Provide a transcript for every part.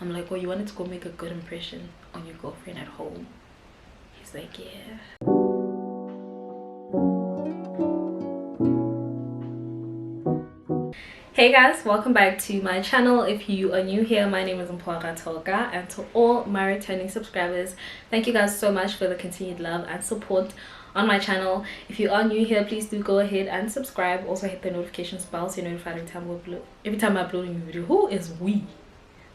I'm like, oh, you wanted to go make a good impression on your girlfriend at home? He's like, yeah. Hey guys, welcome back to my channel. If you are new here, my name is Mpwara Toga, and to all my returning subscribers, thank you guys so much for the continued love and support on my channel. If you are new here, please do go ahead and subscribe. Also hit the notification bell so you're notified every time I upload a new video. Who is we?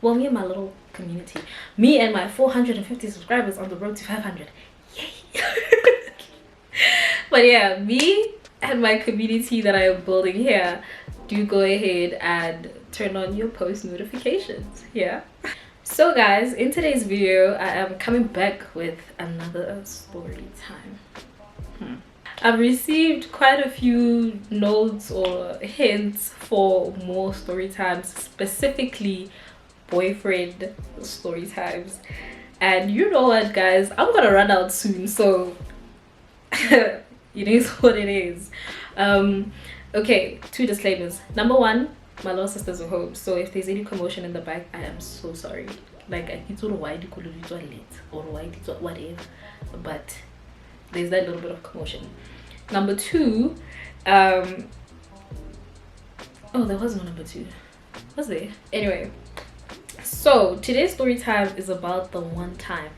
Well, me and my little community, me and my 450 subscribers on the road to 500. Yay! But yeah, me and my community that I am building here, do go ahead and turn on your post notifications. Yeah. So guys, in today's video I am coming back with another story time. I've received quite a few notes or hints for more story times, specifically boyfriend story times, and you know what guys, I'm gonna run out soon, so it is what it is. Okay, 2 disclaimers. Number 1, my little sisters are home, so if there's any commotion in the back, I am so sorry. Like, I don't know why they could do late or why they do whatever, but there's that little bit of commotion. Number 2, oh, there was no number 2, was there? Anyway, so today's story time is about the one time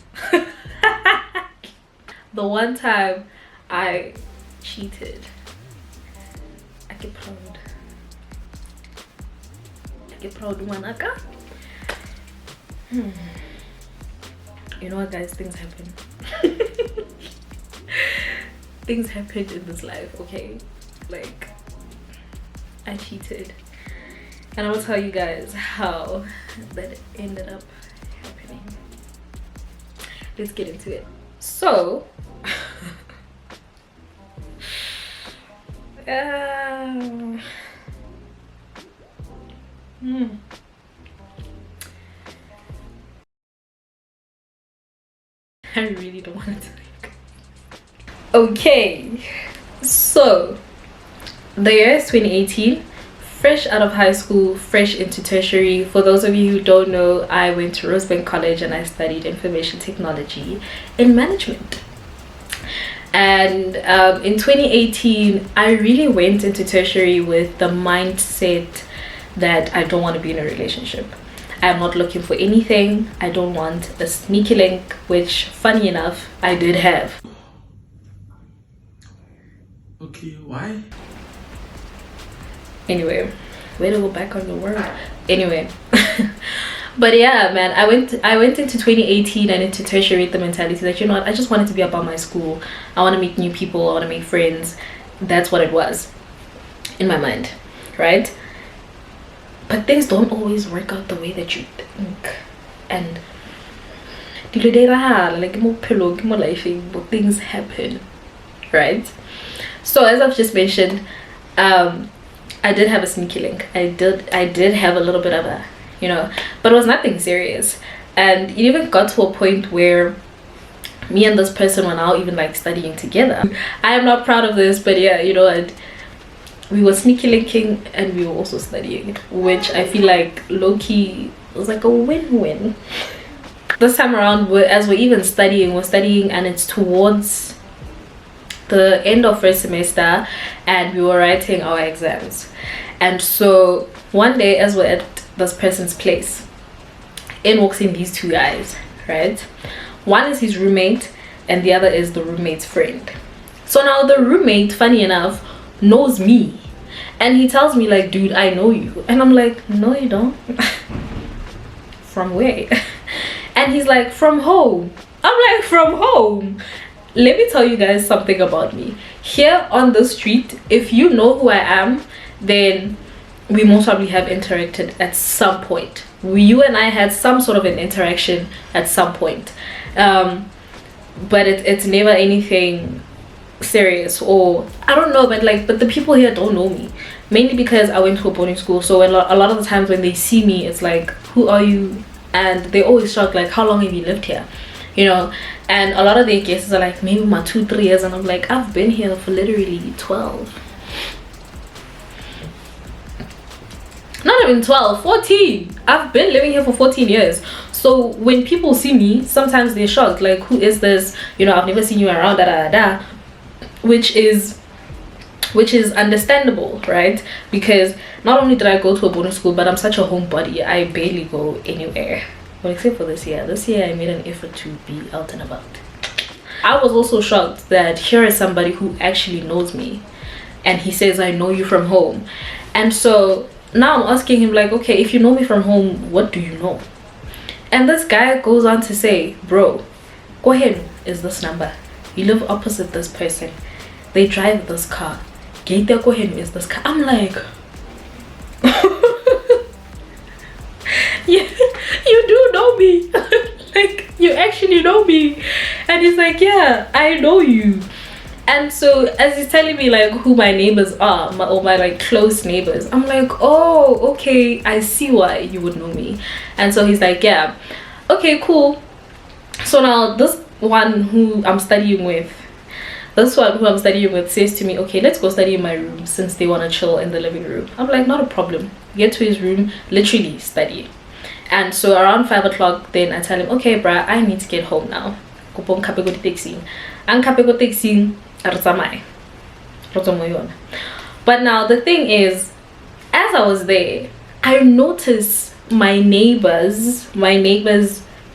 the one time I cheated. I get proud manaka. You know what guys, things happen. Things happened in this life, okay? Like, I cheated, and I will tell you guys how that ended up happening. Let's get into it. So I really don't want to think. Okay, so the year is 2018, fresh out of high school, fresh into tertiary. For those of you who don't know, I went to Rosebank College and I studied information technology and management. And in 2018, I really went into tertiary with the mindset that I don't want to be in a relationship. I'm not looking for anything. I don't want a sneaky link, which funny enough, I did have. Okay, why? Anyway, way to go back on your word. Anyway, but yeah, man, I went into 2018 and into tertiary with the mentality that, you know what, I just wanted to be about my school. I want to meet new people. I want to make friends. That's what it was in my mind, right? But things don't always work out the way that you think, and things happen, right? So as I've just mentioned, I did have a sneaky link. I did have a little bit of a, you know, but it was nothing serious. And it even got to a point where me and this person were now even like studying together. I am not proud of this, but yeah, you know, we were sneaky linking and we were also studying, which I feel like low-key was like a win-win. This time around, as we're even studying, we're studying and it's towards the end of first semester and we were writing our exams. And so one day, as we're at this person's place, in walks in these 2 guys, right? One is his roommate and the other is the roommate's friend. So now the roommate, funny enough, knows me, and he tells me like, dude, I know you. And I'm like, no you don't. From where? And he's like, from home. I'm like, from home? Let me tell you guys something about me. Here on the street, if you know who I am, then we most probably have interacted at some point. You and I had some sort of an interaction at some point, but it's never anything serious, or I don't know, but the people here don't know me, mainly because I went to a boarding school. So a lot of the times when they see me, it's like, who are you? And they always shock, like, how long have you lived here, you know? And a lot of their guesses are like, maybe my 2-3 years, and I'm like, I've been here for literally 12. No, not even 12, 14. I've been living here for 14 years. So when people see me, sometimes they're shocked, like, who is this? You know, I've never seen you around, da da da, which is understandable, right? Because not only did I go to a boarding school, but I'm such a homebody. I barely go anywhere, well, except for this year. This year I made an effort to be out and about. I was also shocked that here is somebody who actually knows me, and he says, I know you from home. And so now I'm asking him, like, okay, if you know me from home, what do you know? And this guy goes on to say, bro, go ahead, is this number, you live opposite this person, they drive this car, gate there, go ahead, is this car. I'm like, yeah, you do know me. Like, you actually know me. And he's like, yeah, I know you. And so as he's telling me like who my neighbors are, my like close neighbors, I'm like, oh, okay, I see why you would know me. And so he's like, yeah, okay, cool. So now this one who I'm studying with says to me, okay, let's go study in my room, since they want to chill in the living room. I'm like, not a problem. Get to his room, literally study. And so around 5 o'clock, then I tell him, okay, bruh, I need to get home now. But now the thing is, as I was there, I noticed my neighbor's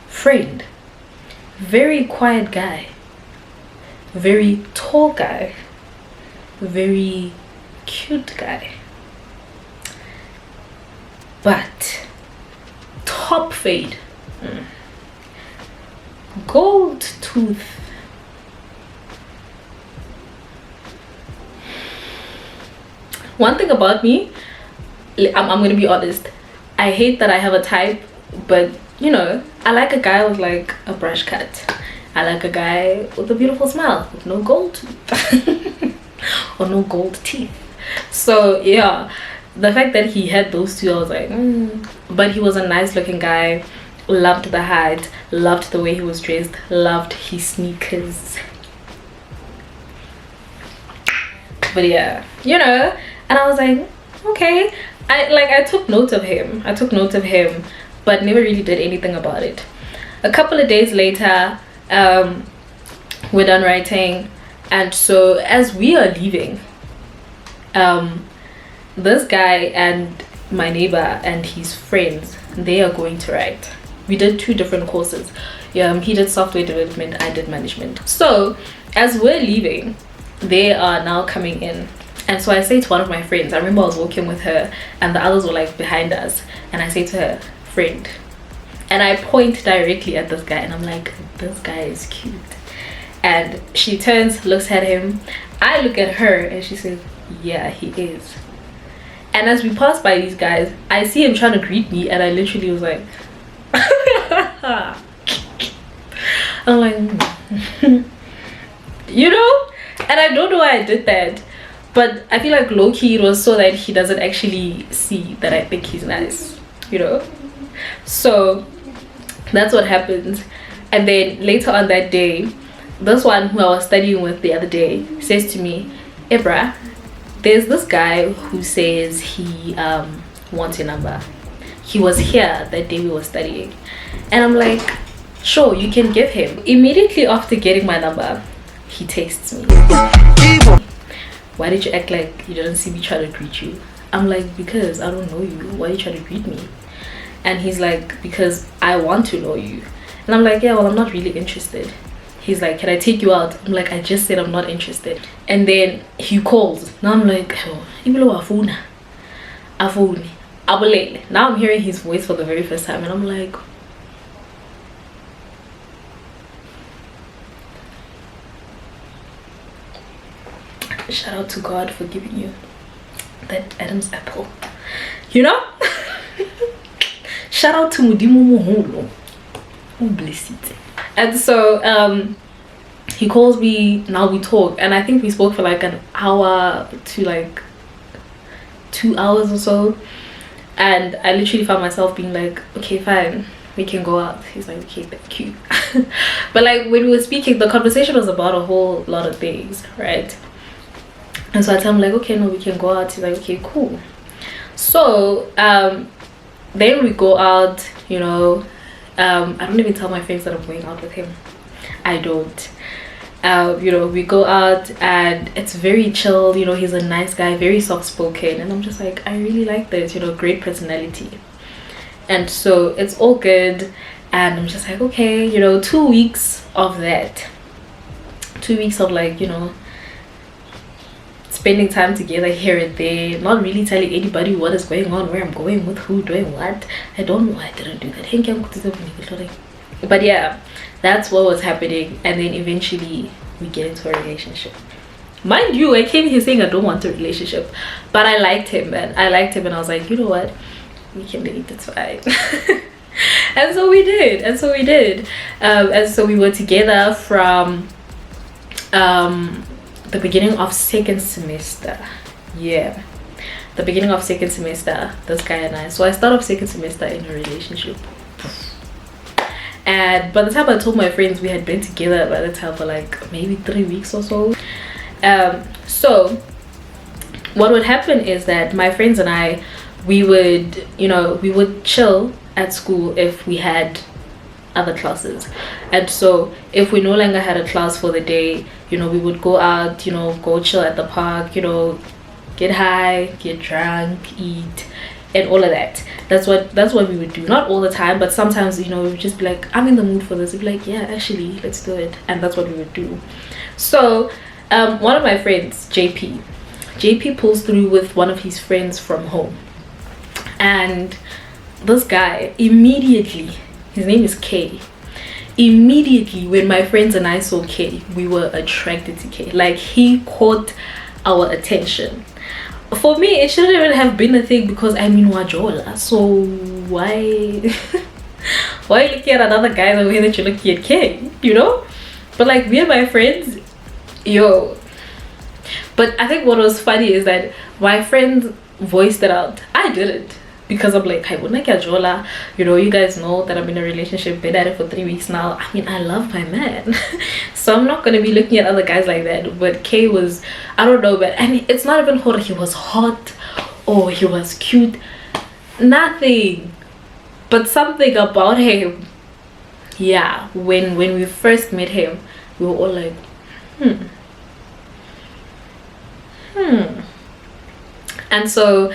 friend, very quiet guy, very tall guy, very cute guy, but top fade, gold tooth. One thing about me, I'm gonna be honest, I hate that I have a type, but you know, I like a guy with like a brush cut. I like a guy with a beautiful smile, with no gold tooth or no gold teeth. So yeah, the fact that he had those two, I was like, But he was a nice looking guy, loved the height, loved the way he was dressed, loved his sneakers. But yeah, you know, and I was like, okay. I took note of him, but never really did anything about it. A couple of days later, we're done writing, and so as we are leaving, this guy and my neighbor and his friends, they are going to write. We did 2 different courses. He did software development, I did management. So as we're leaving, they are now coming in, and so I say to one of my friends, I remember I was walking with her and the others were like behind us, and I say to her, friend, and I point directly at this guy and I'm like, this guy is cute. And she turns, looks at him, I look at her, and she says, yeah, he is. And as we pass by these guys, I see him trying to greet me, and I literally was like, I'm like, you know, and I don't know why I did that, but I feel like low-key it was so that he doesn't actually see that I think he's nice, you know. So that's what happened. And then later on that day, this one who I was studying with the other day says to me, Ibra, there's this guy who says he wants your number. He was here that day we were studying. And I'm like, sure, you can give him. Immediately after getting my number, he texts me, why did you act like you didn't see me try to greet you? I'm like, because I don't know you, why are you trying to greet me? And he's like, because I want to know you. And I'm like, yeah, well, I'm not really interested. He's like, can I take you out? I'm like, I just said I'm not interested. And then he calls. Now I'm like, oh, now I'm hearing his voice for the very first time, and I'm like, shout out to God for giving you that Adam's apple, you know. Shout out to Mudimu Muholo. Oh, bless it. And so he calls me, now we talk, and I think we spoke for like an hour to like 2 hours or so, and I literally found myself being like, okay, fine, we can go out. He's like, okay, thank you. But like when we were speaking, the conversation was about a whole lot of things, right? And so I tell him like, okay, no, we can go out. He's like, okay, cool. So then we go out, you know. I don't even tell my friends that I'm going out with him. I don't. You know, we go out and it's very chill, you know. He's a nice guy, very soft spoken, and I'm just like, I really like this, you know, great personality. And so it's all good, and I'm just like, okay, you know, 2 weeks of that, 2 weeks of, like, you know, spending time together here and there, not really telling anybody what is going on, where I'm going, with who, doing what. I don't know why I didn't do that. But yeah, that's what was happening. And then eventually we get into a relationship. Mind you, I came here saying I don't want a relationship, but I liked him, man. I liked him, and I was like, you know what, we can date, it's fine. And so we did. And so we were together from the beginning of second semester. Yeah, the beginning of second semester, this guy and I. So I started off second semester in a relationship, and by the time I told my friends, we had been together by the time for like maybe 3 weeks or so. So what would happen is that my friends and I, we would, you know, we would chill at school if we had other classes. And so if we no longer had a class for the day, you know, we would go out, you know, go chill at the park, you know, get high, get drunk, eat, and all of that. That's what we would do. Not all the time, but sometimes, you know, we would just be like, I'm in the mood for this. We'd be like, yeah, actually, let's do it. And that's what we would do. So one of my friends, JP pulls through with one of his friends from home, and this guy immediately, his name is K. Immediately when my friends and I saw K, we were attracted to K. Like, he caught our attention. For me, it shouldn't even have been a thing, because I mean, wajola. So why why are you looking at another guy the way that you're looking at K, you know? But like, me and my friends, yo. But I think what was funny is that my friends voiced it out. I didn't, because I'm like, I wouldn't get Jola. You know, you guys know that I'm in a relationship, been at it for 3 weeks now. I mean, I love my man. So I'm not gonna be looking at other guys like that. But K was, I don't know, but I mean, it's not even hot. He was hot or he was cute, nothing. But something about him, yeah, when we first met him, we were all like, And so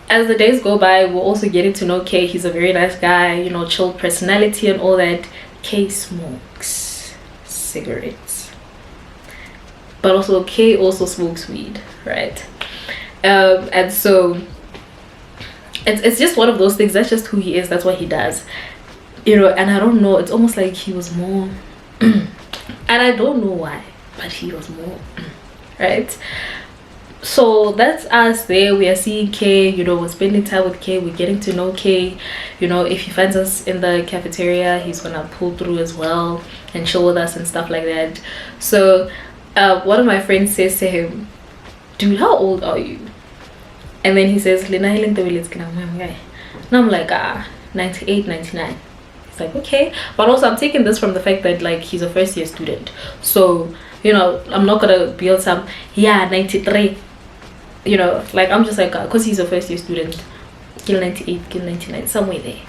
as the days go by, we're also getting to know K. He's a very nice guy, you know, chill personality and all that. K smokes cigarettes, but also K also smokes weed, right? And so it's just one of those things. That's just who he is. That's what he does, you know. And I don't know, it's almost like he was more and I don't know why, but he was more right? So that's us there. We are seeing K, you know, we're spending time with K, we're getting to know K. You know, if he finds us in the cafeteria, he's gonna pull through as well and chill with us and stuff like that. So one of my friends says to him, dude, how old are you? And then he says, and I'm like, 98, 99. He's like, okay. But also I'm taking this from the fact that, like, he's a first year student, so, you know, I'm not gonna build some 93, you know, like, I'm just like, because he's a first year student, kill 98, kill 99, somewhere there.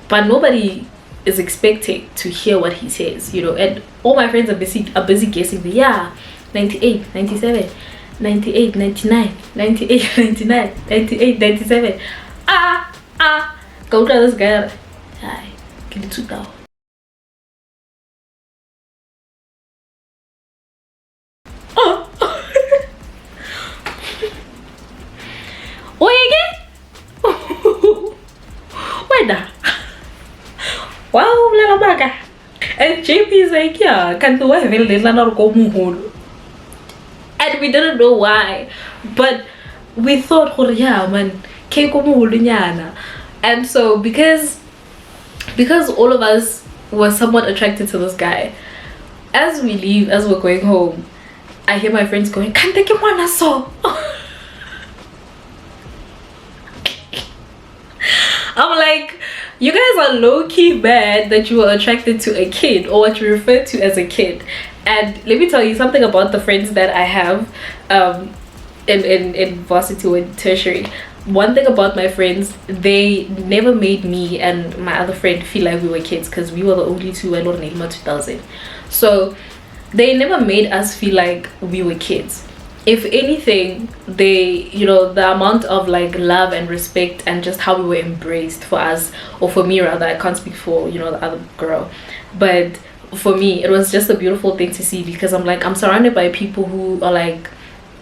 But nobody is expecting to hear what he says, you know. And all my friends are busy guessing, 98, 97, 98, 99, 98, 99, 98, 97. Go to this guy. Hi, give it $2. Oh. Wait, wow, little baga. And JP is like, yeah, can't do it. And we didn't know why, but we thought, oh yeah, man, and so because all of us were somewhat attracted to this guy, as we leave, as we're going home, I hear my friends going, can't take him one so. I'm like, you guys are low-key bad that you were attracted to a kid, or what you refer to as a kid. And let me tell you something about the friends that I have in varsity or in tertiary. one thing about my friends, they never made me and my other friend feel like we were kids, because we were the only two in 2000. So they never made us feel like we were kids. If anything, they, you know, the amount of like love and respect and just how we were embraced for us, or for me rather, I can't speak for, you know, the other girl, but for me it was just a beautiful thing to see, because I'm like, I'm surrounded by people who are like,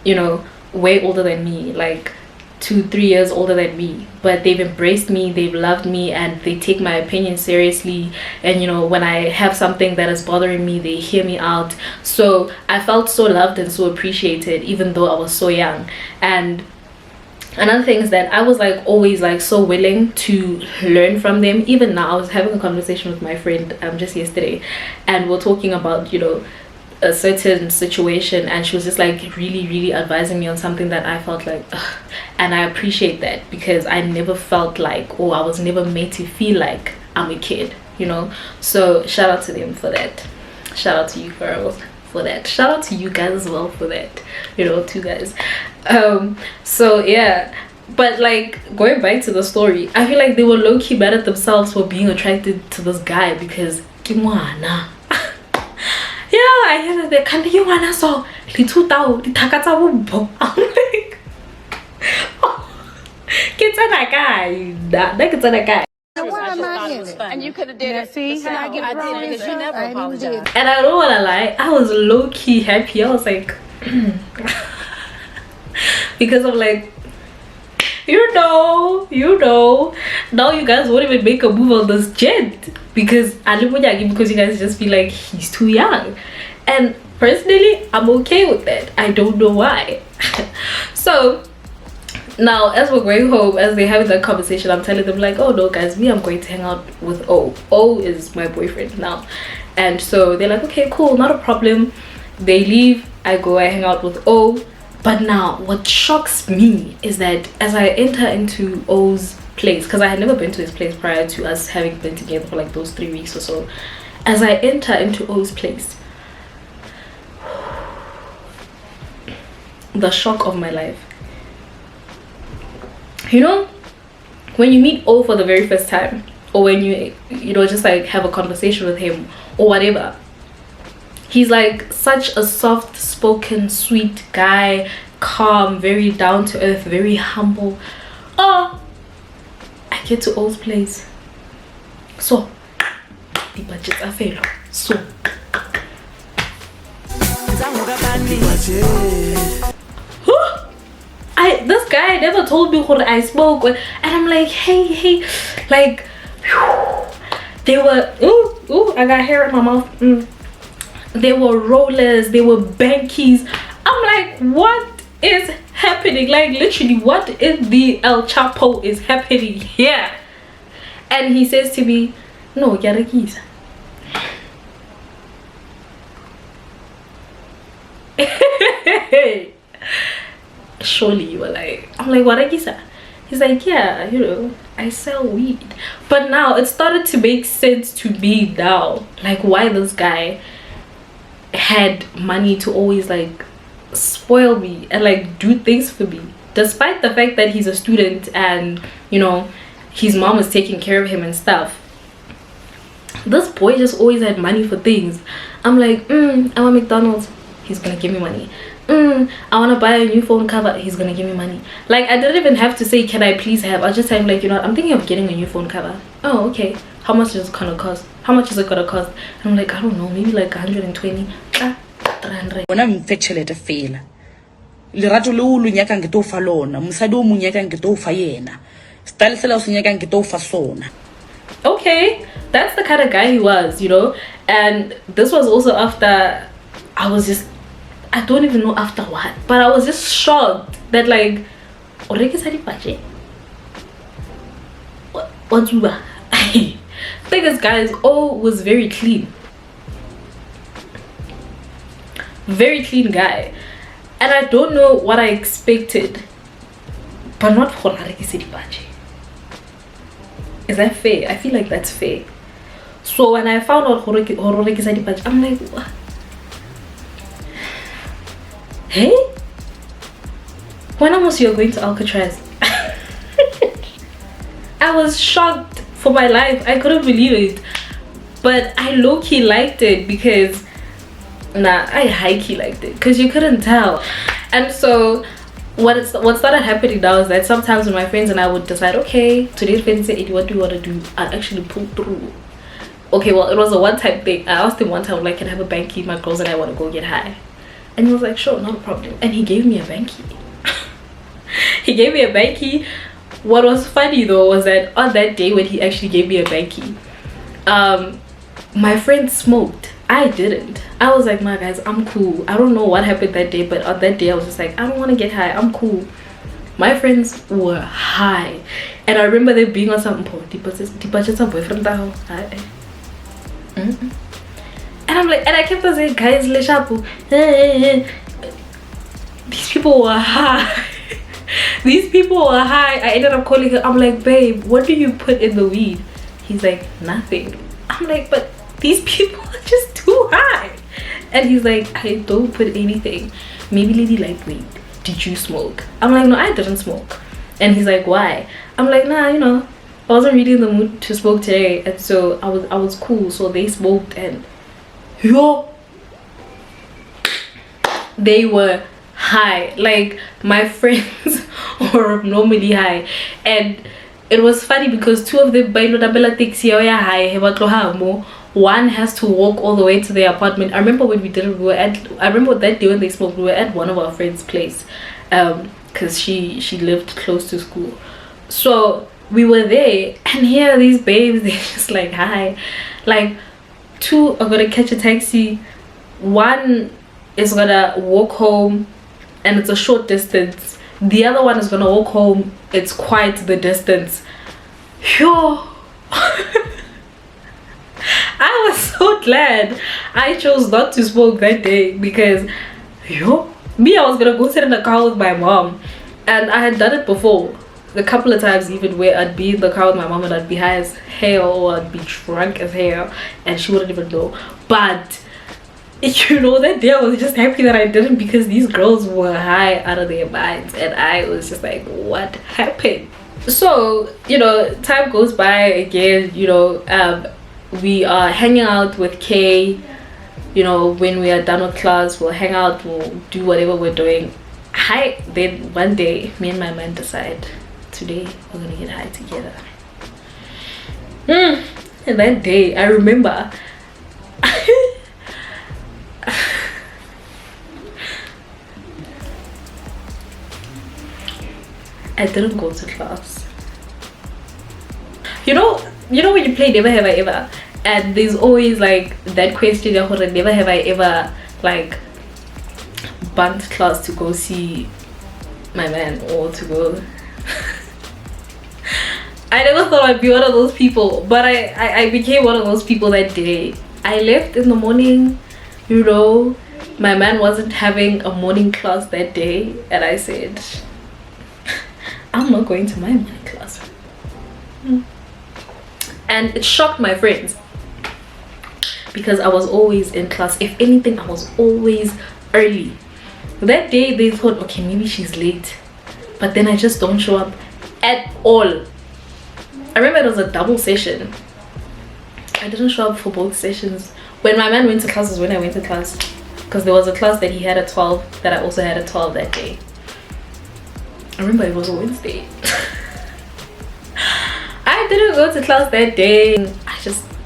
you know, way older than me, like 2-3 years older than me, but they've embraced me, they've loved me, and they take my opinion seriously. And you know, when I have something that is bothering me, they hear me out. So I felt so loved and so appreciated, even though I was so young. And another thing is that I was like always like so willing to learn from them. Even now, I was having a conversation with my friend just yesterday, and we're talking about, you know, a certain situation, and she was just like really advising me on something that I felt like ugh. And I appreciate that, because I never felt like, or I was never made to feel like I'm a kid, you know. So shout out to them for that. Shout out to you girls for that. Shout out to you guys as well for that, you know, two guys. So yeah, but like going back to the story, I feel like they were low-key mad at themselves for being attracted to this guy, because kimwana. Yeah, I hear that they can't you wanna so little tao the takata wumbo. I'm like, oh, get that guy, that gets that guy. And you could have did it. See, I get wrong because you never apologized. And I don't wanna lie, I was low-key happy. I was like, because I'm like, you know, now you guys won't even make a move on this gent, because you guys just feel like he's too young. And personally, I'm okay with that. I don't know why. So now, as we're going home, as they're having that conversation, I'm telling them like, oh no guys, I'm going to hang out with O is my boyfriend now. And so they're like, okay, cool, not a problem. They leave, I hang out with O. But now what shocks me is that as I enter into O's place, because I had never been to his place prior to us having been together for like those 3 weeks or so, as I enter into O's place, the shock of my life. You know, when you meet O for the very first time, or when you know, just like have a conversation with him or whatever, he's like such a soft-spoken, sweet guy, calm, very down to earth, very humble. Oh, I get to O's place, so the budgets are fail. So this guy never told me what I smoke, and I'm like, hey, like, they were I got hair in my mouth. They were rollers, they were bankies. I'm like, what is happening? Like literally, what is the El Chapo is happening here? And he says to me, no, Yarakis. Surely you were like, I'm like, what is that? He's like, yeah, you know, I sell weed. But now it started to make sense to me now, like why this guy had money to always like spoil me and like do things for me, despite the fact that he's a student and, you know, his mom was taking care of him and stuff. This boy just always had money for things. I'm like, I want McDonald's, he's gonna give me money. I want to buy a new phone cover, he's gonna give me money. Like I didn't even have to say, can I please have? I was just saying like, you know, I'm thinking of getting a new phone cover. Oh, okay, how much is it gonna cost? How much is it gonna cost? And I'm like, I don't know, maybe like 120. 300. Bona mfetchelete fela lerato le o lo nyaka nke to fa lona mosadi o mo nyaka nke to fa yena style sela o se nyaka nke to fa sona. Okay, that's the kind of guy he was, you know. And this was also after I don't even know after what, but I was just shocked that like what's Uber? Thing is, guys, O was very clean, very clean guy, and I don't know what I expected, but not for is that fair? I feel like that's fair. So when I found out I'm like, what? Hey, when almost you're going to Alcatraz? I was shocked for my life. I couldn't believe it. But I low-key liked it because I high-key liked it because you couldn't tell. And so what started happening now is that sometimes when my friends and I would decide, okay, today friends say, what do you want to do? I'd actually pull through. Okay, well, it was a one-time thing. I asked him one time, like, can I have a banky? My girls and I want to go get high. And he was like, sure, not a problem. And he gave me a banky. He gave me a banky. What was funny though was that on that day when he actually gave me a banky, my friend smoked. I didn't. I was like, nah guys, I'm cool. I don't know what happened that day, but on that day I was just like, I don't want to get high, I'm cool. My friends were high, and I remember them being on some boyfriend. And I'm like, and I kept on saying, guys, these people were high. These people were high. I ended up calling her. I'm like, babe, what do you put in the weed? He's like, nothing. I'm like, but these people are just too high. And he's like, I don't put anything. Maybe lady lightweight. Did you smoke? I'm like, no, I didn't smoke. And he's like, why? I'm like, nah, you know, I wasn't really in the mood to smoke today, and so I was cool. So they smoked, and they were high. Like, my friends were normally high, and it was funny because two of them one has to walk all the way to their apartment. I remember when I remember that day when they smoked, we were at one of our friends' place, because she lived close to school. So we were there, and here are these babes, they're just like, hi. Like, two are gonna catch a taxi, one is gonna walk home, and it's a short distance. The other one is gonna walk home, it's quite the distance. Yo. I was so glad I chose not to smoke that day, because I was gonna go sit in the car with my mom, and I had done it before a couple of times, even where I'd be in the car with my mom and I'd be high as hell, or I'd be drunk as hell, and she wouldn't even know. But you know, that day I was just happy that I didn't, because these girls were high out of their minds, and I was just like, what happened? So, you know, time goes by again, you know, we are hanging out with Kay. You know, when we are done with class, we'll hang out, we'll do whatever we're doing. Then one day, me and my man decide, today we're gonna get high together. And that day, I remember I didn't go to class. You know when you play Never Have I Ever, and there's always like that question, never have I ever like bunked class to go see my man, or to go I never thought I'd be one of those people, but I became one of those people that day. I left in the morning, you know, my man wasn't having a morning class that day, and I said, I'm not going to my morning class. And it shocked my friends, because I was always in class. If anything, I was always early. That day they thought, okay, maybe she's late, but then I just don't show up at all. I remember it was a double session. I didn't show up for both sessions. When my man went to class is when I went to class, because there was a class that he had at 12 that I also had at 12 that day. I remember it was a Wednesday. I didn't go to class that day.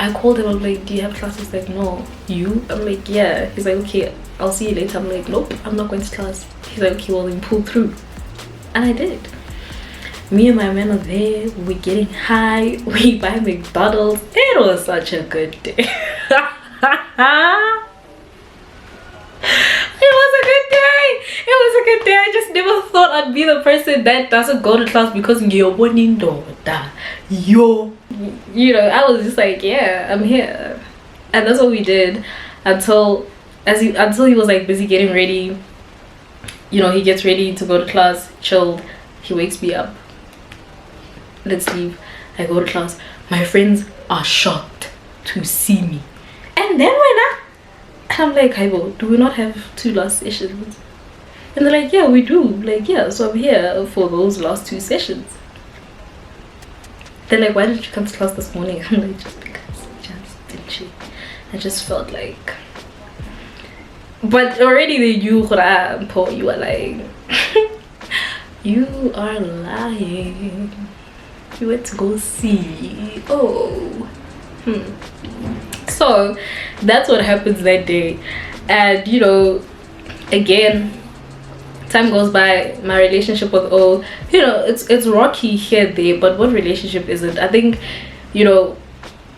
I called him. I'm like, do you have class? He's like, no. You? I'm like, yeah. He's like, okay, I'll see you later. I'm like, nope, I'm not going to class. He's like, okay, well then pull through. And I did. Me and my man are there, we're getting high, we buy McDonald's. It was such a good day. It was a good day. It was a good day. I just never thought I'd be the person that doesn't go to class because you're warning daughter. You know, I was just like, yeah, I'm here. And that's what we did until he was like busy getting ready. You know, he gets ready to go to class, chilled, he wakes me up. Let's leave. I go to class. My friends are shocked to see me. And then and I'm like, Haibo, do we not have 2 last sessions? And they're like, yeah, we do. Like, yeah, so I'm here for those last 2 sessions. They're like, why didn't you come to class this morning? I'm like, just because, just didn't. I just felt like, but already they knew Paul, you are lying. You are lying. You went to go see. Oh. So that's what happens that day. And you know, again, time goes by, my relationship with O, you know, it's rocky here there, but what relationship is it? I think, you know,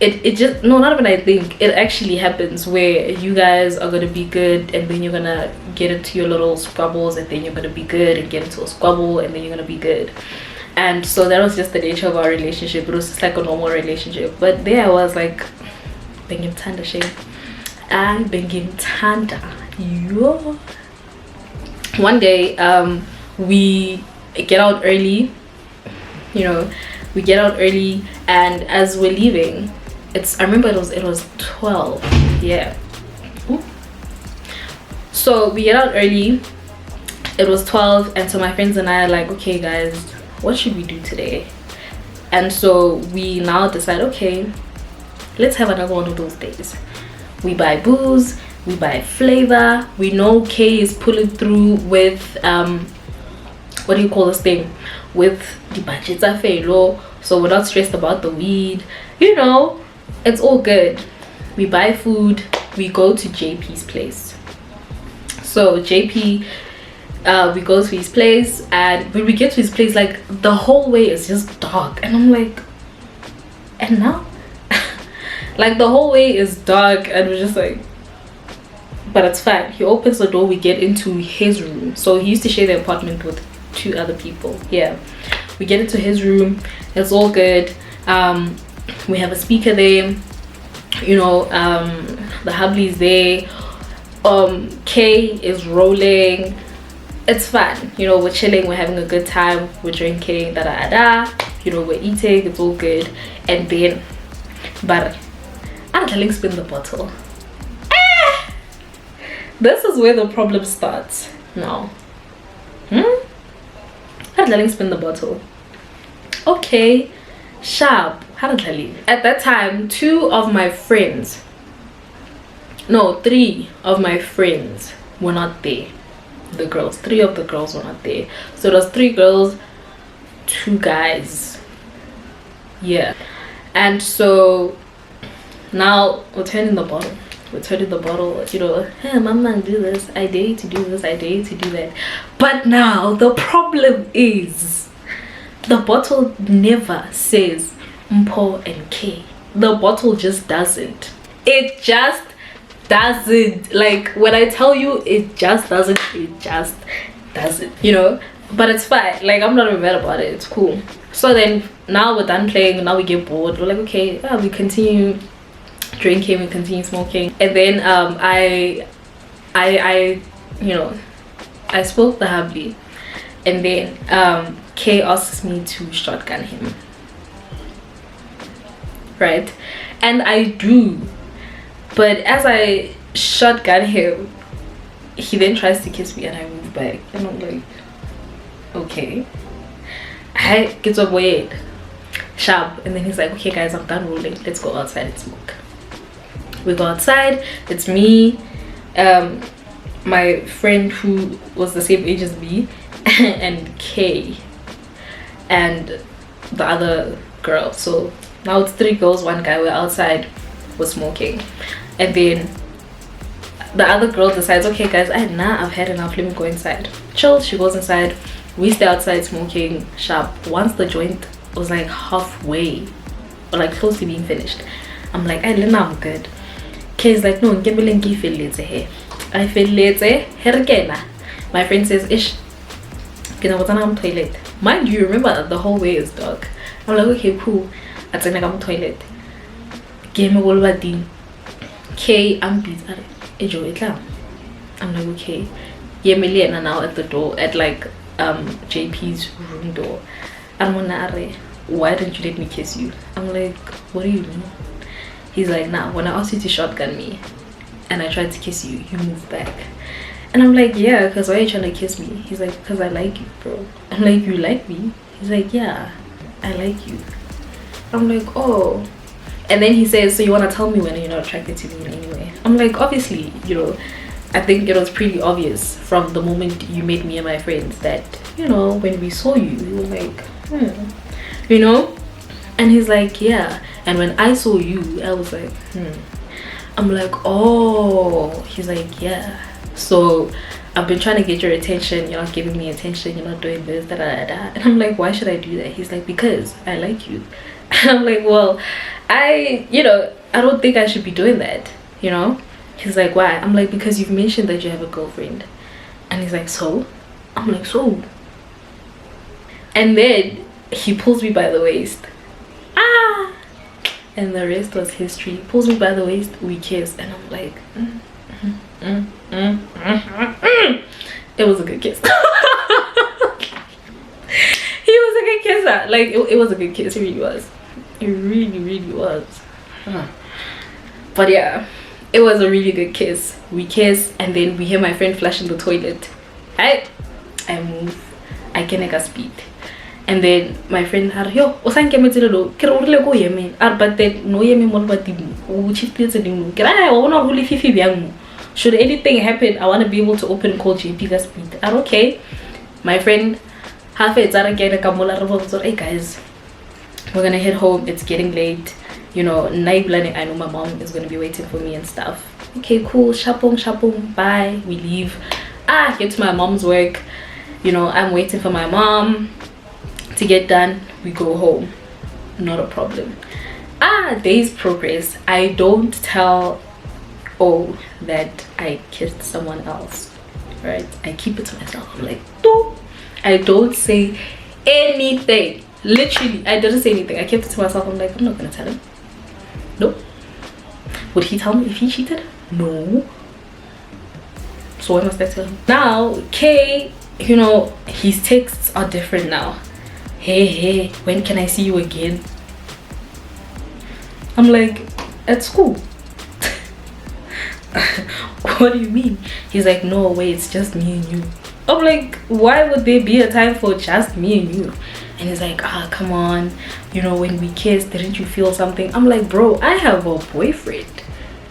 it just, no, not even I think, it actually happens where you guys are gonna be good and then you're gonna get into your little squabbles, and then you're gonna be good and get into a squabble, and then you're gonna be good. And so that was just the nature of our relationship. It was just like a normal relationship. But there I was like, bengim tanda shame, I bengim tanda yo. One day we get out early, you know, we get out early, and as we're leaving, I remember it was 12, yeah. Ooh. So we get out early, it was 12, and so my friends and I are like, okay guys, what should we do today? And so we now decide, okay, let's have another one of those days. We buy booze, we buy flavor. We know Kay is pulling through with what do you call this thing, with the budgets are fair, so we're not stressed about the weed, you know, it's all good. We buy food, we go to JP's place. So JP, we go to his place, and when we get to his place, like the whole way is just dark, and I'm like, and now like the whole way is dark, and we're just like, but it's fine. He opens the door, we get into his room. So he used to share the apartment with 2 other people. Yeah, we get into his room, it's all good. We have a speaker there, you know, the hubby's there, Kay is rolling, it's fun, you know, we're chilling, we're having a good time, we're drinking, you know, we're eating, it's all good. And then, but I'm telling spin the bottle. This is where the problem starts now. How did I spin the bottle? Okay, sharp. How did I leave? At that time, 2 of my friends, no, 3 of my friends were not there. The girls, 3 of the girls were not there. So it was 3 girls, 2 guys. Yeah. And so now we're turning the bottle. You know, hey mama, do this, I dare you to do this, I dare you to do that. But now the problem is the bottle never says Mpo and K. The bottle just doesn't. It just doesn't. Like when I tell you, it just doesn't, you know. But it's fine, like I'm not even mad about it, it's cool. So then now we're done playing, now we get bored, we're like, okay, we continue drinking, we continue smoking. And then I you know, I spoke the hubby, and then Kay asks me to shotgun him, right? And I do, but as I shotgun him, he then tries to kiss me, and I move back, and I'm like, okay, I get up weird sharp. And then he's like, okay guys, I'm done rolling, let's go outside and smoke. We go outside, it's me, my friend who was the same age as me, and Kay, and the other girl. So now it's 3 girls, 1 guy. We're outside, we're smoking. And then the other girl decides, okay guys, I've had enough, let me go inside. Chill, she goes inside, we stay outside smoking sharp. Once the joint was like halfway, or like close to being finished, I'm like, I'm good. Kay's like, no, I feel lazy. My friend says, ish, I'm toilet. Mind you, remember the whole way is dark. I'm like, okay, cool. I'm toilet. Game all badin. Kay, I'm busy. I'm like, okay. Yemiliana now at the door, at like JP's room door. I'm like, why didn't you let me kiss you? I'm like, what do you mean? He's like, nah, when I asked you to shotgun me and I tried to kiss you, you moved back. And I'm like, yeah, because why are you trying to kiss me? He's like, because I like you, bro. I'm like, you like me? He's like, yeah, I like you. I'm like, oh. And then he says, so you want to tell me when you're not attracted to me in any way? I'm like, obviously, you know, I think it was pretty obvious from the moment you met me and my friends that, you know, when we saw you, we were like, you know? And he's like, yeah. And when I saw you, I was like, I'm like, oh. He's like, yeah. So I've been trying to get your attention. You're not giving me attention. You're not doing this, da da da. And I'm like, why should I do that? He's like, because I like you. And I'm like, well, I don't think I should be doing that, you know? He's like, why? I'm like, because you've mentioned that you have a girlfriend. And he's like, so? I'm like, so? And then he pulls me by the waist. Ah! And the rest was history. He pulls me by the waist, we kiss, and I'm like, It was a good kiss. He was a good kisser. Like, it was a good kiss. It really was. It really was. But yeah, it was a really good kiss. We kiss, and then we hear my friend flush in the toilet. I move. I can make a speed. And then my friend had, yo, osanke metzelo ke re go yemen ar but then no yemen mo batimo o chiefly tse dingwe ke ra wa bona go le fifi byang. Should anything happen, I want to be able to open call JP that speed. I'm okay. My friend half it's again hey guys, we're gonna head home, it's getting late, you know. I know my mom is gonna be waiting for me and stuff. Okay, cool. Shapong, bye. We leave. Get to my mom's work, you know. I'm waiting for my mom to get done. We go home, not a problem. Days progress. I don't tell that I kissed someone else, right? I keep it to myself. I'm like, no. I don't say anything. Literally, I didn't say anything. I kept it to myself. I'm like, I'm not gonna tell him. No. Would he tell me if he cheated? No. So why must I tell him? Now, Kay, you know, his texts are different now. Hey, when can I see you again? I'm like, at school. What do you mean? He's like, no way, it's just me and you. I'm like, why would there be a time for just me and you? And he's like, come on, you know, when we kissed, didn't you feel something? I'm like, bro, I have a boyfriend.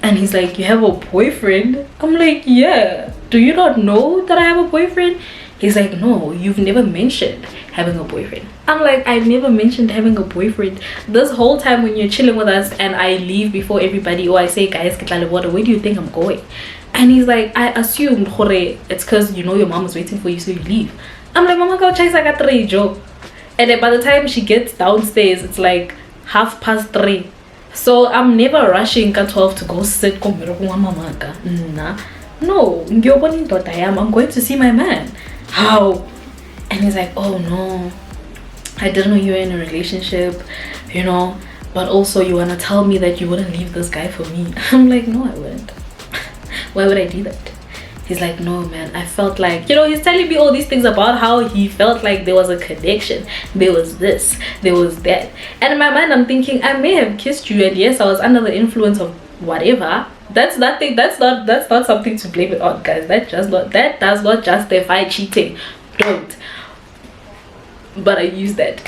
And he's like, you have a boyfriend? I'm like, yeah. Do you not know that I have a boyfriend? He's like, no, you've never mentioned having a boyfriend. I'm like, I never mentioned having a boyfriend. This whole time when you're chilling with us and I leave before everybody, or I say, guys, get water, where do you think I'm going? And he's like, I assumed it's because you know your mom is waiting for you, so you leave. I'm like, mama, go chase, I got 3 joke. And then by the time she gets downstairs, it's like 3:30. So I'm never rushing at 12 to go sit. Nah. No, I'm going to see my man. How? And he's like, oh no, I didn't know you were in a relationship, you know, but also you want to tell me that you wouldn't leave this guy for me. I'm like, no, I wouldn't. Why would I do that? He's like, no man, I felt like, you know, he's telling me all these things about how he felt like there was a connection, there was this, there was that. And in my mind I'm thinking, I may have kissed you and yes, I was under the influence of whatever. That's nothing. That's not something to blame it on, guys. That does not justify cheating. Don't. But I used that.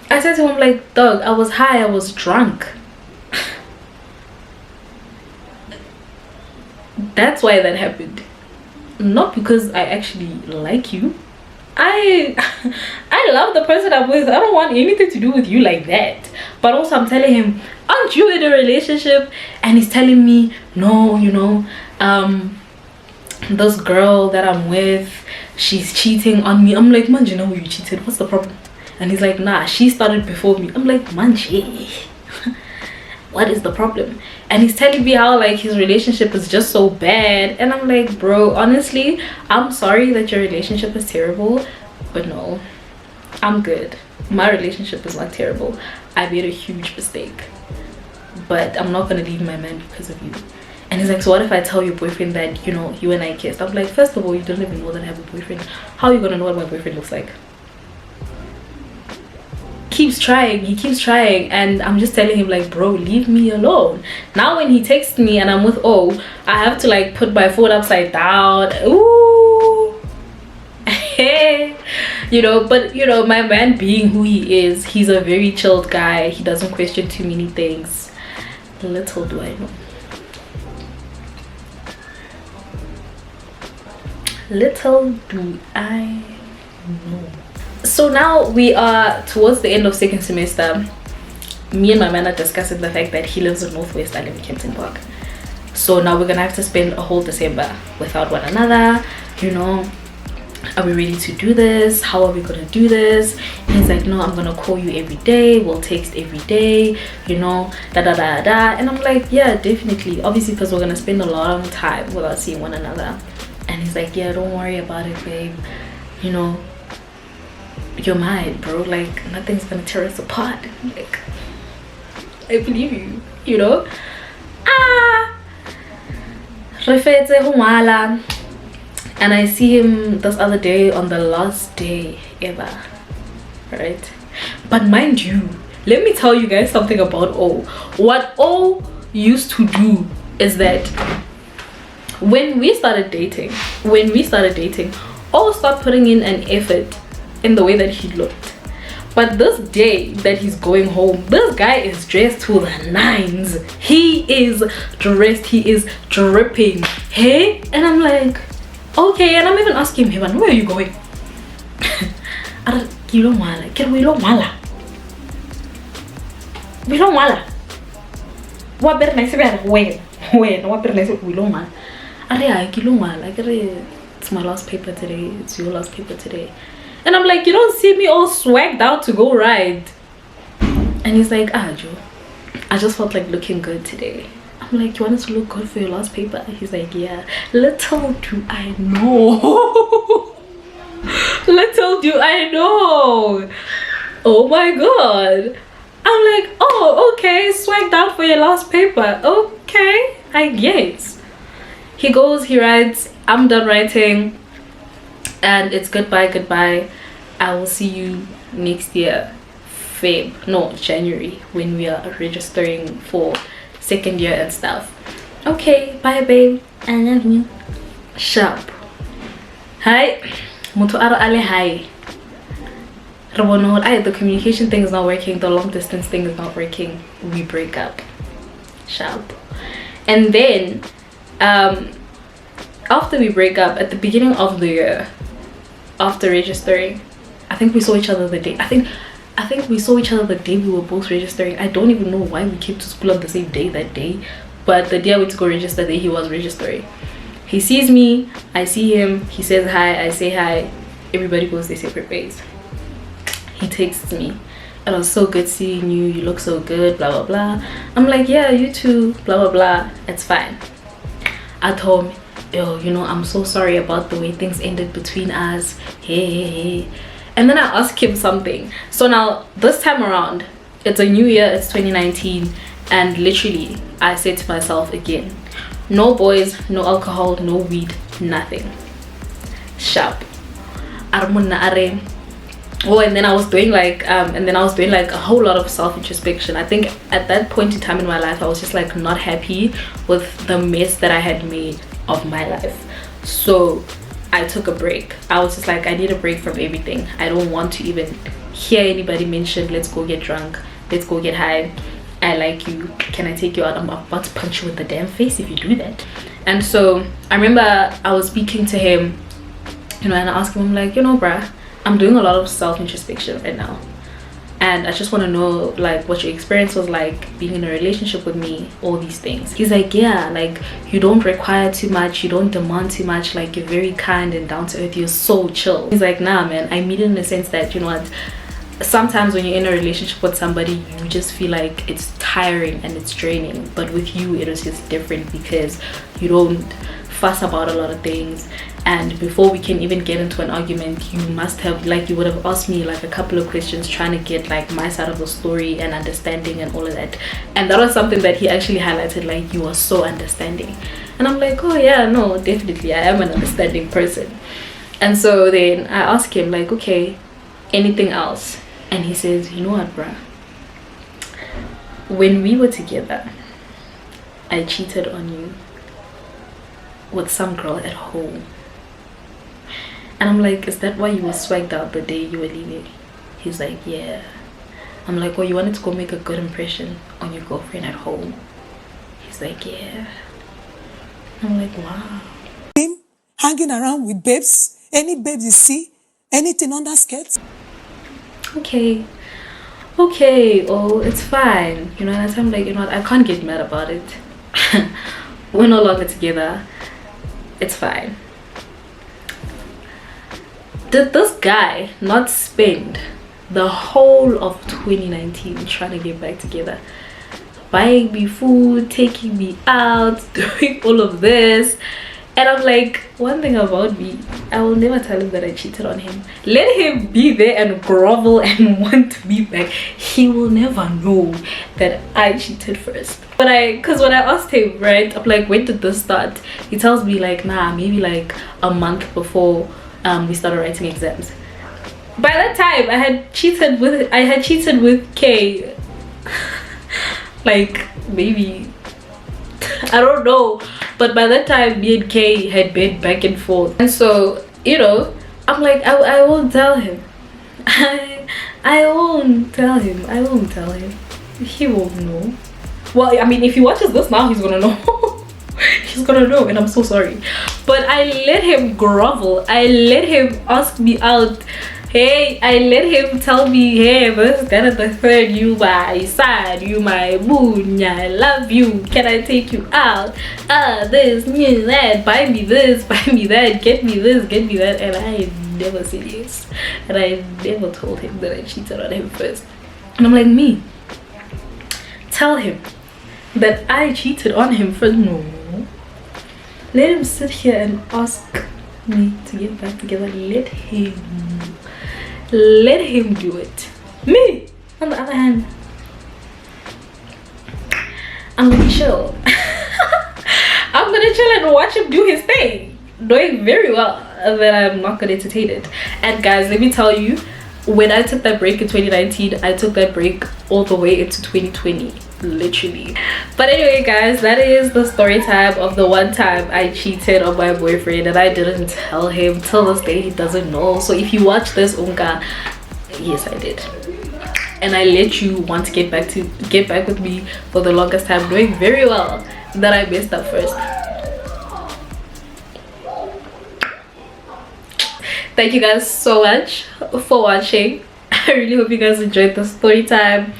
I said to him, like, dog, I was high, I was drunk. That's why that happened. Not because I actually like you. I love the person I'm with. I don't want anything to do with you like that. But also I'm telling him, aren't you in a relationship? And he's telling me, no, you know, this girl that I'm with, she's cheating on me. I'm like, man, you know who you cheated? What's the problem? And he's like, nah, she started before me. I'm like, man, what is the problem? And he's telling me how like his relationship is just so bad. And I'm like, bro, honestly, I'm sorry that your relationship is terrible, but no, I'm good. My relationship is not terrible. I made a huge mistake, but I'm not gonna leave my man because of you. And he's like, so what if I tell your boyfriend that, you know, you and I kissed? I'm like, first of all, you don't even know that I have a boyfriend. How are you gonna know what my boyfriend looks like? He keeps trying, and I'm just telling him, like, bro, leave me alone. Now when he texts me and I'm with I have to like put my phone upside down. Ooh. you know. But you know, my man being who he is, he's a very chilled guy. He doesn't question too many things. Little do I know. Little do I know. So now we are towards the end of second semester. Me and my man are discussing the fact that he lives in Northwest, I live in Kempton Park. So now we're gonna have to spend a whole December without one another, you know. Are we ready to do this? How are we gonna do this? And he's like, no, I'm gonna call you every day, we'll text every day, you know, da da da da. And I'm like, yeah, definitely, obviously, because we're gonna spend a long time without seeing one another. And he's like, yeah, don't worry about it, babe, you know, you're mine, bro, like nothing's gonna tear us apart. I'm like, I believe you, you know. And I see him this other day on the last day ever, right? But mind you, let me tell you guys something about O. What O used to do is that when we started dating, O started putting in an effort in the way that he looked. But this day that he's going home, this guy is dressed to the nines. He is dressed, he is dripping, hey. And I'm like, okay. And I'm even asking him, hey man, where are you going? We don't wanna. What better nice about when what better nice we don't want. It's my last paper today, it's your last paper today. And I'm like, you don't see me all swagged out to go ride. And he's like, Joe, I just felt like looking good today. I'm like, you want us to look good for your last paper? He's like, yeah. Little do I know. Little do I know. Oh my god. I'm like, oh, okay, swagged out for your last paper. Okay, I guess. He goes, he writes, I'm done writing. And it's goodbye. I will see you next year, January, when we are registering for second year and stuff. Okay, bye babe, I love you. Sharp. Hi, Mutu aro ale hi. The communication thing is not working, the long distance thing is not working. We break up. Sharp. And then after we break up, at the beginning of the year, after registering, I think we saw each other the day. I think we saw each other the day we were both registering. I don't even know why we came to school on the same day that day, but the day I went to go register, the day he was registering. He sees me, I see him, he says hi, I say hi, everybody goes their separate ways. He texts me, it was so good seeing you, you look so good, blah blah blah. I'm like, yeah, you too, blah blah blah, it's fine. I told him, yo, you know, I'm so sorry about the way things ended between us, hey. And then I asked him something. So now this time around, it's a new year, it's 2019, and literally I said to myself again, no boys, no alcohol, no weed, nothing. Sharp. Oh, and then I was doing like a whole lot of self-introspection. I think at that point in time in my life, I was just like not happy with the mess that I had made of my life. So I took a break. I was just like, I need a break from everything. I don't want to even hear anybody mention, let's go get drunk, let's go get high, I like you, can I take you out? I'm about to punch you with the damn face if you do that. And so I remember I was speaking to him, you know, and I asked him, I'm like, you know, bruh, I'm doing a lot of self-introspection right now, and I just want to know like what your experience was like being in a relationship with me, all these things. He's like, yeah, like you don't require too much, you don't demand too much, like you're very kind and down to earth, you're so chill. He's like, nah man, I mean it in the sense that, you know what, sometimes when you're in a relationship with somebody, you just feel like it's tiring and it's draining, but with you it is just different because you don't fuss about a lot of things. And before we can even get into an argument, you must have, like, you would have asked me like a couple of questions trying to get like my side of the story and understanding and all of that. And that was something that he actually highlighted, like, you are so understanding. And I'm like, oh yeah, no, definitely I am an understanding person. And so then I asked him like, okay, anything else? And he says, you know what, bruh, when we were together, I cheated on you with some girl at home. And I'm like, is that why you were swagged out the day you were leaving? He's like, yeah. I'm like, oh, you wanted to go make a good impression on your girlfriend at home? He's like, yeah. I'm like, wow. Him hanging around with babes, any babe you see, anything under skirts. Okay, oh, it's fine. You know, and I'm like, you know what, I can't get mad about it. We're no longer together. It's fine. Did this guy not spend the whole of 2019 trying to get back together? Buying me food, taking me out, doing all of this. And I'm like, one thing about me, I will never tell him that I cheated on him. Let him be there and grovel and want me back. He will never know that I cheated first. Because when I asked him, right, I'm like, when did this start? He tells me like, nah, maybe like a month before we started writing exams. By that time, I had cheated with Kay. Like maybe, I don't know, but by that time me and Kay had been back and forth. And so, you know, I'm like, I won't tell him. I won't tell him. He won't know. Well, I mean, if he watches this now, he's gonna know. He's gonna know, and I'm so sorry. But I let him grovel. I let him ask me out. Hey, I let him tell me, hey, this, that, and the third, you my son, you my moon, I love you, can I take you out? This, me, that, buy me this, buy me that, get me this, get me that. And I never said yes. And I never told him that I cheated on him first. And I'm like, me, tell him that I cheated on him first. No. Let him sit here and ask me to get back together. Let him do it. Me, on the other hand, I'm gonna chill. I'm gonna chill and watch him do his thing, knowing very well that I'm not gonna entertain it. And guys, let me tell you, when I took that break in 2019, I took that break all the way into 2020, literally. But anyway guys, that is the story time of the one time I cheated on my boyfriend and I didn't tell him. Till this day he doesn't know. So if you watch this, Unka, yes I did. And I let you want to get back with me for the longest time, knowing very well that I messed up first. Thank you guys so much for watching. I really hope you guys enjoyed the story time,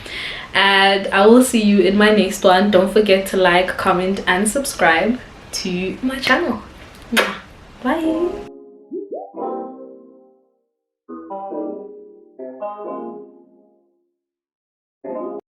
and I will see you in my next one. Don't forget to like, comment and subscribe to my channel. Bye.